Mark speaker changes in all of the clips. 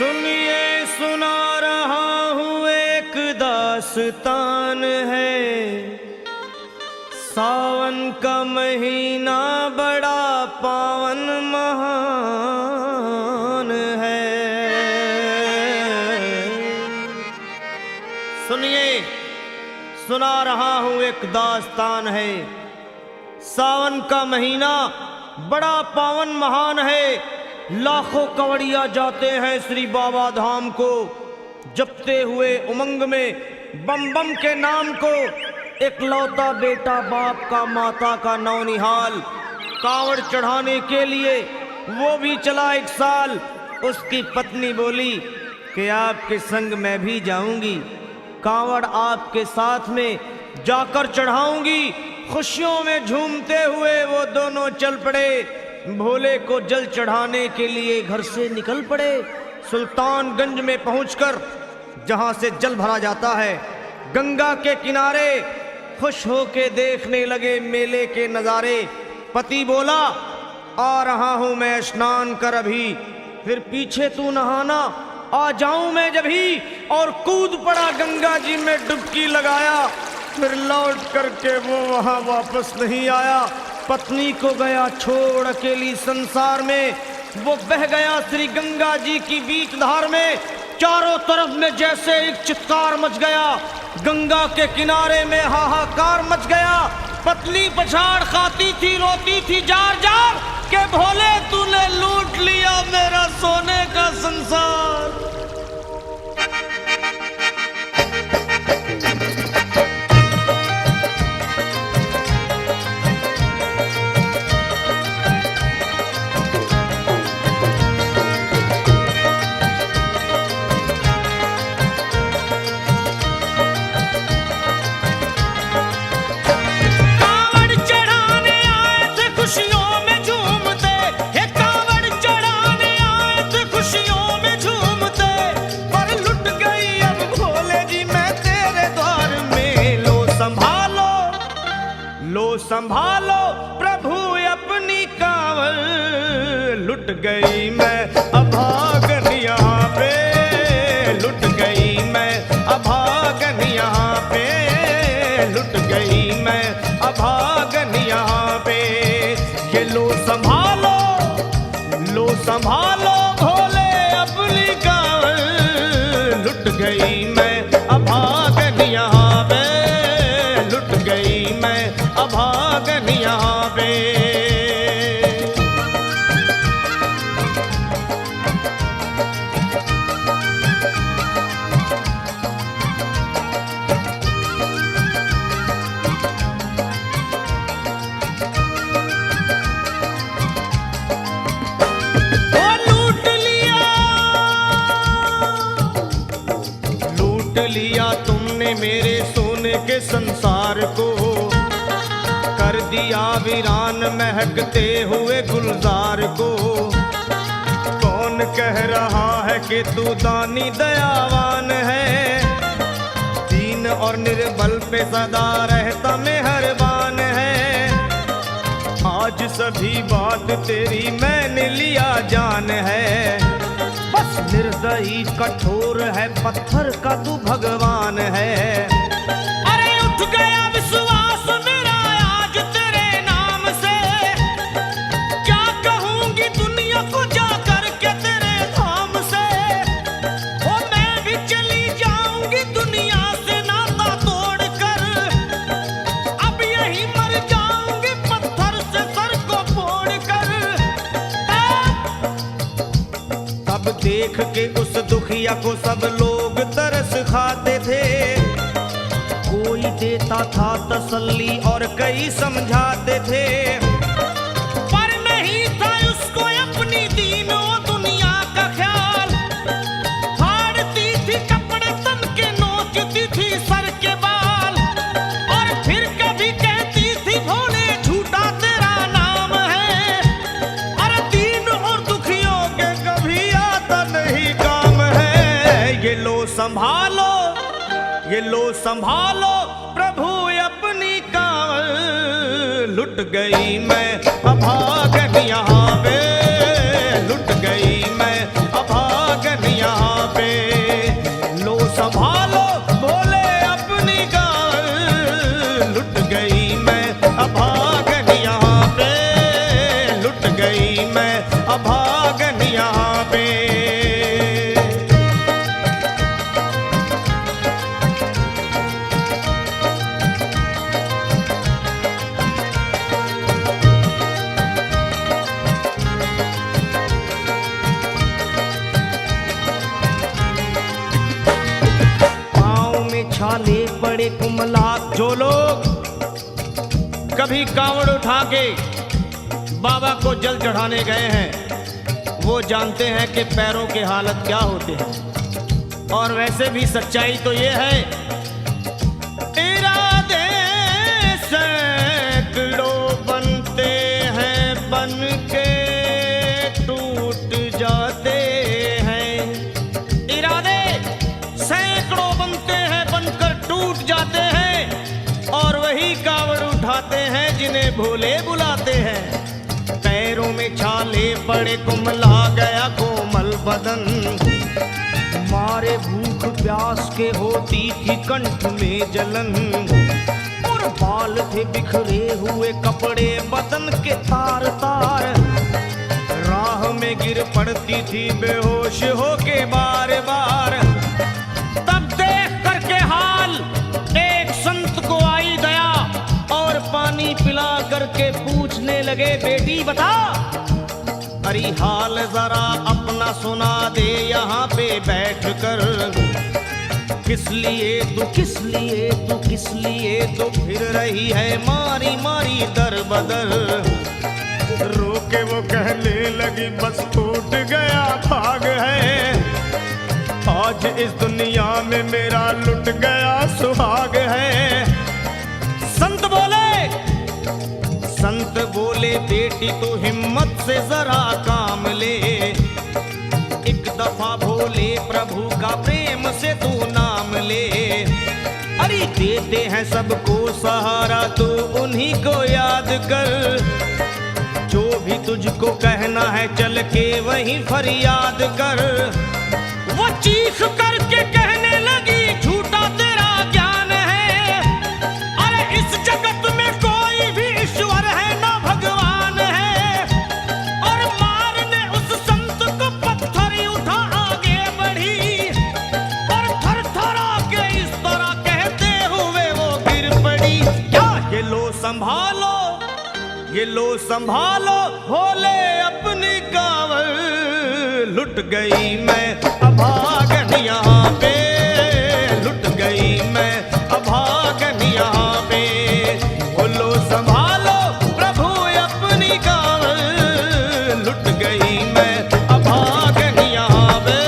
Speaker 1: सुनिए सुना रहा हूँ एक दास्तान है। सावन का महीना बड़ा पावन महान है। सुनिए सुना रहा हूँ एक दास्तान है। सावन का महीना बड़ा पावन महान है। लाखों कवड़िया जाते हैं श्री बाबा धाम को, जपते हुए उमंग में बम बम के नाम को। एक लौता बेटा बाप का माता का नौनिहाल, कांवड़ चढ़ाने के लिए वो भी चला 1 साल। उसकी पत्नी बोली कि आपके संग मैं भी जाऊंगी, कांवड़ आपके साथ में जाकर चढ़ाऊंगी। खुशियों में झूमते हुए वो दोनों चल पड़े। भोले को जल चढ़ाने के लिए घर से निकल पड़े। सुल्तानगंज में पहुंचकर जहां से जल भरा जाता है, गंगा के किनारे खुश होके देखने लगे मेले के नजारे। पति बोला आ रहा हूं मैं स्नान कर अभी, फिर पीछे तू नहाना आ जाऊं मैं जभी। और कूद पड़ा गंगा जी में डुबकी लगाया। फिर लौट करके वो वहां वापस नहीं आया। पत्नी को गया छोड़ अकेली संसार में। वो बह गया श्री गंगा जी की बीच धार में। चारों तरफ में जैसे एक चित्कार मच गया, गंगा के किनारे में हाहाकार मच गया। पत्नी पछाड़ खाती थी, रोती थी जार जार के भोले तूने लूट लिया मेरा सोने का संसार। संभालो प्रभु अपनी कांवड़, लुट गई मैं अभागन यहाँ पे, लुट गई मैं अभागन यहाँ पे, लुट गई मैं अभागन यहाँ पे। ये लो संभालो भोले अपनी कांवड़, लुट गई मैं अभागन यहाँ पे, लुट गई मैं अभागन यहाँ पे। लूट लिया तुमने मेरे सोने के संसार को, कर दिया वीरान महकते हुए गुलजार को। कौन कह रहा है कि तू दानी दयावान है, दीन और निर्बल पे सदा रहता मेहरबान है। आज सभी बात तेरी मैंने लिया जान है, बस निर्दयी कठोर है पत्थर का तू भगवान है। अरे उठ गया विश्वास मेरा आज तेरे नाम से, क्या कहूंगी दुनिया को जाकर के तेरे धाम से। ओ मैं भी चली जाऊंगी दुनिया से नाता तोड़कर, अब यही मर जाऊंगी पत्थर से सर को फोड़कर। तब देख के उस दुखिया को सब लोग तरस खाते थे, कोई देता था तसल्ली और कई समझाते थे। पर नहीं था उसको अपनी दीनों दुनिया का ख्याल, फाड़ती थी कपड़े तन के, नोचती थी सर के बाल। और फिर कभी कहती थी भोले झूठा तेरा नाम है, अरे दीन और दुखियों के कभी आता नहीं काम है। ये लो संभालो प्रभु अपनी कांवड़, लुट गई मैं अभागन यहाँ पे, लुट गई मैं अभागन यहाँ पड़े कुमला। जो लोग कभी कांवड़ उठा के बाबा को जल चढ़ाने गए हैं वो जानते हैं कि पैरों के हालत क्या होते हैं। और वैसे भी सच्चाई तो ये है, इरादे सैकड़ों बनते हैं बन के टूट जाते हैं। इरादे सैकड़ों बनते हैं बनकर टूट जाते हैं। और वही कावड़ उठाते हैं जिन्हें भोले बुलाते हैं। पैरों में छाले पड़े कुमला गया कोमल बदन, मारे भूख प्यास के होती थी कंठ में जलन। और बाल थे बिखरे हुए कपड़े बदन के तार तार, राह में गिर पड़ती थी बेहोश होके बार बार। तब देख करके हाल एक संत को आई दया और पानी पिला करके पूछने लगे, बेटी बता अरे हाल जरा अपना सुना दे यहाँ पे बैठ कर। किस लिए तू किस लिए तू किस लिए तो फिर रही है मारी मारी दर बदर। रोके वो कहने लगी बस टूट गया भाग है, आज इस दुनिया में मेरा लुट गया सुहाग है। संत बोले बेटी तू हिम्मत से जरा काम ले, एक दफा भोले प्रभु का प्रेम से तू नाम ले। अरे देते हैं सबको सहारा तू उन्हीं को याद कर, जो भी तुझको कहना है चल के वहीं फरियाद कर। वो चीख करके कहने लगी झूठा तेरा ज्ञान है, अरे इस जगत में कोई भी ईश्वर है ना भगवान है। और मारने उस संत को पत्थर उठा आगे बढ़ी, और थर थरा के इस तरह कहते हुए वो गिर पड़ी। क्या ये लो संभालो ये लो संभालो भोले अपनी कांवड़ लुट गई मैं अभागन यहाँ पे, लुट गई मैं अभागन यहाँ पे। बोलो संभालो प्रभु अपनी कांवड़ लुट गई मैं अभागन यहाँ पे,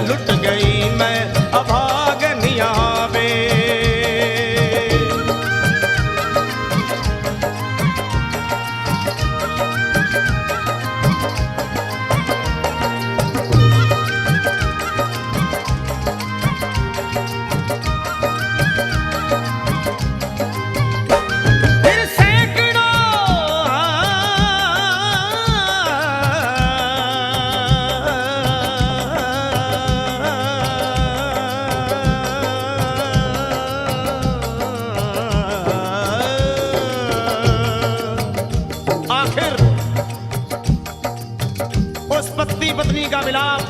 Speaker 1: लुट गई मैं अभागन यहाँ पे। पत्नी का मिलाप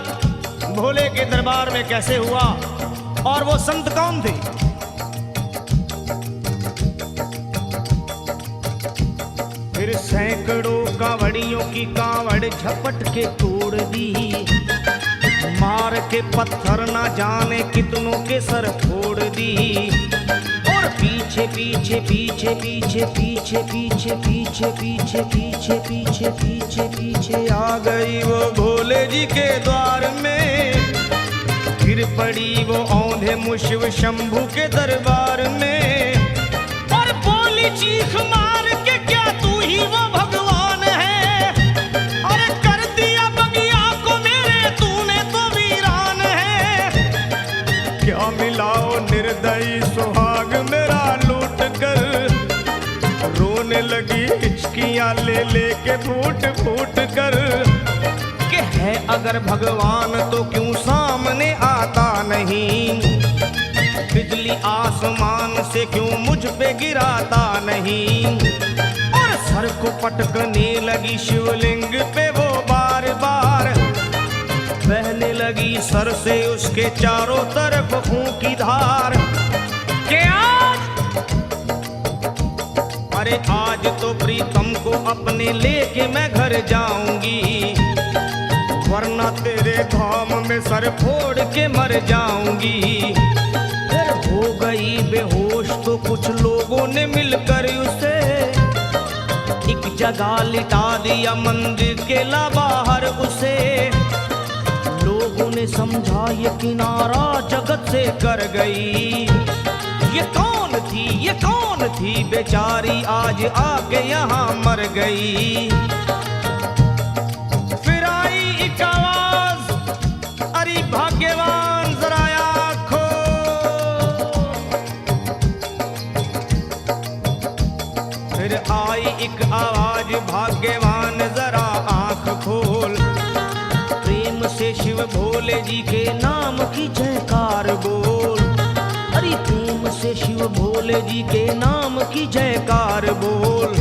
Speaker 1: भोले के दरबार में कैसे हुआ और वो संत कौन थे? फिर सैकड़ों कांवड़ियों की कांवड़ झपट के तोड़ दी, मार के पत्थर ना जाने कितनों के सर फोड़ दी। और पीछे पीछे पीछे पीछे पीछे पीछे पीछे पीछे पीछे पीछे पीछे पीछे आ गई वो भोले जी के द्वार में। गिर पड़ी वो औंधे मुशिव शंभू के दरबार में, और बोली चीख मार के क्या तू ही वो भगवान है? अरे कर दिया बगिया को मेरे तूने तो वीरान है। क्या मिलाओ निर्दयी सुहाग मेरा लूट कर, रोने लगी हिचकियां ले लेके फूट फूट कर। कि है अगर भगवान तो क्यों सामने आता नहीं, बिजली आसमान से क्यों मुझ पे गिराता नहीं। और सर को पटकने लगी शिवलिंग पे वो बार बार, बहने लगी सर से उसके चारों तरफ खून की धार। के अरे आज तो प्रीतम को अपने लेके मैं घर जाऊंगी, वरना तेरे धाम में सर फोड़ के मर जाऊंगी। फिर हो गई बेहोश कुछ लोगों ने मिलकर उसे एक जगह लिटा दिया मंदिर के ला बाहर उसे। लोगों ने समझा ये किनारा जगत से कर गई। ये कौन थी बेचारी आज आके यहाँ मर गई। फिर आई एक आवाज, अरे भाग्यवान जरा आँखों। फिर आई एक आवाज, भाग्यवान जरा आँख खोल। प्रेम से शिव भोले जी के नाम की जयकार बोल। अरे प्रेम से शिव भोले जी के नाम की जयकार बोल।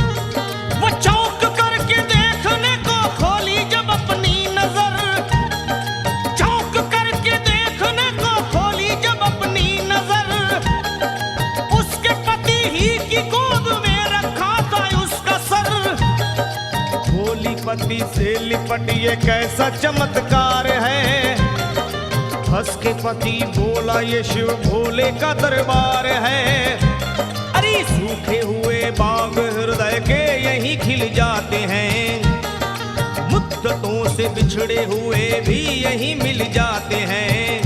Speaker 1: वो चौंक करके देखने को खोली जब अपनी नजर, चौंक करके देखने को खोली जब अपनी नजर। उसके पति ही की गोद में रखा था उसका सर। भोली पति से लिपट ये कैसा चमत्कार है। हंस के पति बोला ये शिव भोले का दरबार है। अरे सूखे हुए बाग हृदय के यहीं खिल जाते हैं। मुद्दतों से बिछड़े हुए भी यहीं मिल जाते हैं।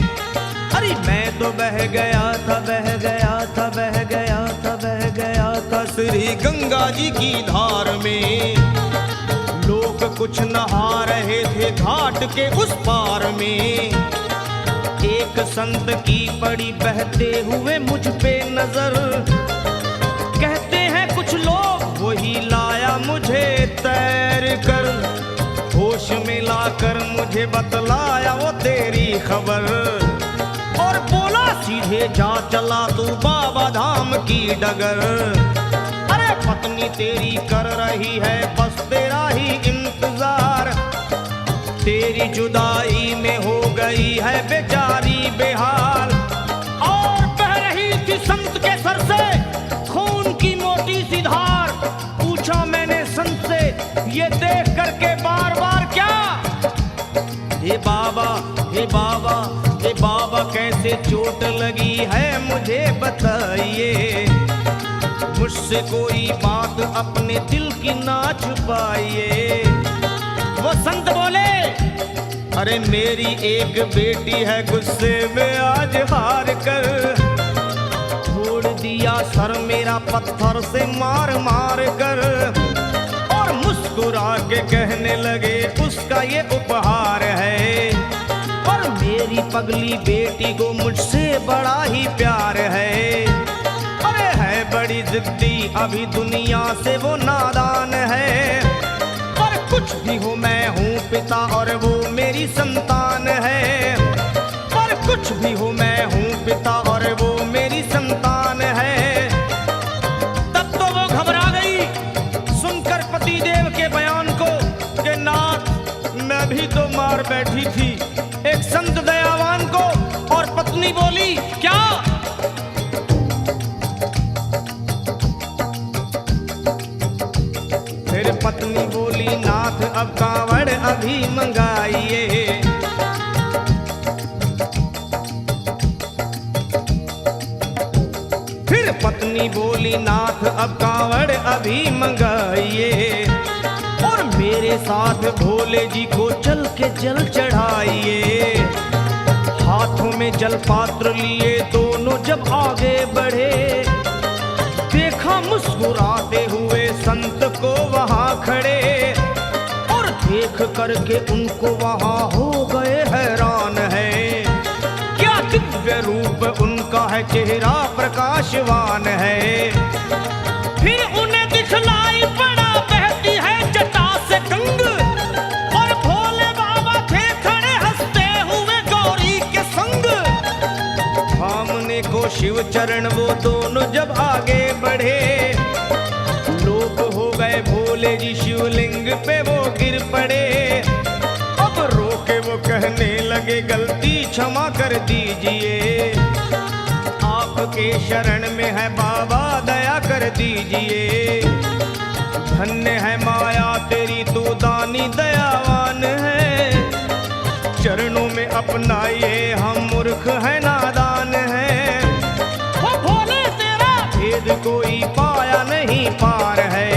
Speaker 1: अरे मैं तो बह गया था, बह गया था, बह गया था, बह गया था श्री गंगा जी की धार में। लोग कुछ नहा रहे थे घाट के उस पार में। एक संत की पड़ी बहते हुए मुझ पे नजर। कहते हैं कुछ लोग वही लाया मुझे तैर कर। होश में लाकर मुझे बतलाया वो तेरी खबर। और बोला सीधे जा चला तू बाबा धाम की डगर। अरे पत्नी तेरी कर रही है बस तेरा ही इंतजार। तेरी जुदाई में हो गई है बेचारी बेहाल। और बह रही थी संत के सर से खून की मोटी सी धार। पूछा मैंने संत से ये देख करके बार बार क्या। हे बाबा, हे बाबा, हे बाबा कैसे चोट लगी है मुझे बताइए। मुझसे कोई बात अपने दिल की ना छुपाइए। वो संत बोले अरे मेरी एक बेटी है गुस्से में आज हार कर। छोड़ दिया सर मेरा पत्थर से मार मार कर। और मुस्कुरा के कहने लगे उसका ये उपहार है। और मेरी पगली बेटी को मुझसे बड़ा ही प्यार है। अरे है बड़ी जिद्दी अभी दुनिया से वो नादान है। कुछ भी हो मैं हूँ पिता और वो मेरी संतान है। पर कुछ भी हो मैं हूँ पिता और वो मेरी संतान है। तब तो वो घबरा गई सुनकर पति देव के बयान को कि नाथ मैं भी तो मार बैठी थी एक संत दयावान को। और पत्नी बोली क्या। फिर पत्नी बोली नाथ अब कांवड़ अभी मंगाइए। फिर पत्नी बोली नाथ अब कांवड़ अभी मंगाइए। और मेरे साथ भोले जी को चल के जल चढ़ाइए। हाथों में जल पात्र लिए दोनों जब आगे बढ़े। देखा मुस्कुराते हुए संत को वहां खड़े। और देख करके उनको वहां हो गए हैरान है। क्या दिव्य रूप उनका है, चेहरा प्रकाशवान है। फिर उन्हें दिखलाई पड़ा बहती है जटा से गंग। और भोले बाबा थे खड़े हंसते हुए गौरी के संग। सामने को शिव चरण वो दोनों जब आगे बढ़े। लोग हो गए भोले जी शिवलिंग पे वो गिर पड़े। अब रोके वो कहने लगे गलती क्षमा कर दीजिए। आपके शरण में है बाबा दया कर दीजिए। धन्य है माया तेरी तू दानी दयावान है। चरणों में अपनाइए हम मूर्ख है नादान है। वो भोले तेरा भेद पाया नहीं पार है।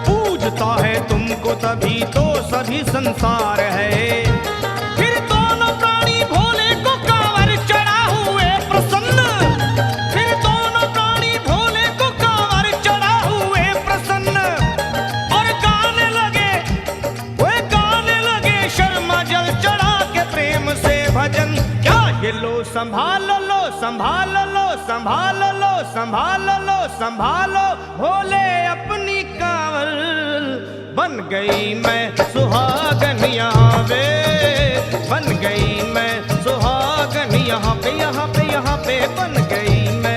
Speaker 1: पूजता है तुमको तभी तो सभी संसार है। फिर दोनों प्राणी भोले को कांवर चढ़ा हुए प्रसन्न, फिर दोनों प्राणी भोले को कांवर चढ़ा हुए प्रसन्न, और गाने लगे, वे गाने लगे शर्मा जल चढ़ा के प्रेम से भजन। क्या ये लो संभाल लो, संभाल लो, संभाल लो, संभाल लो, संभालो भोले अपनी कांवर, बन गई मैं सुहागन यहाँ।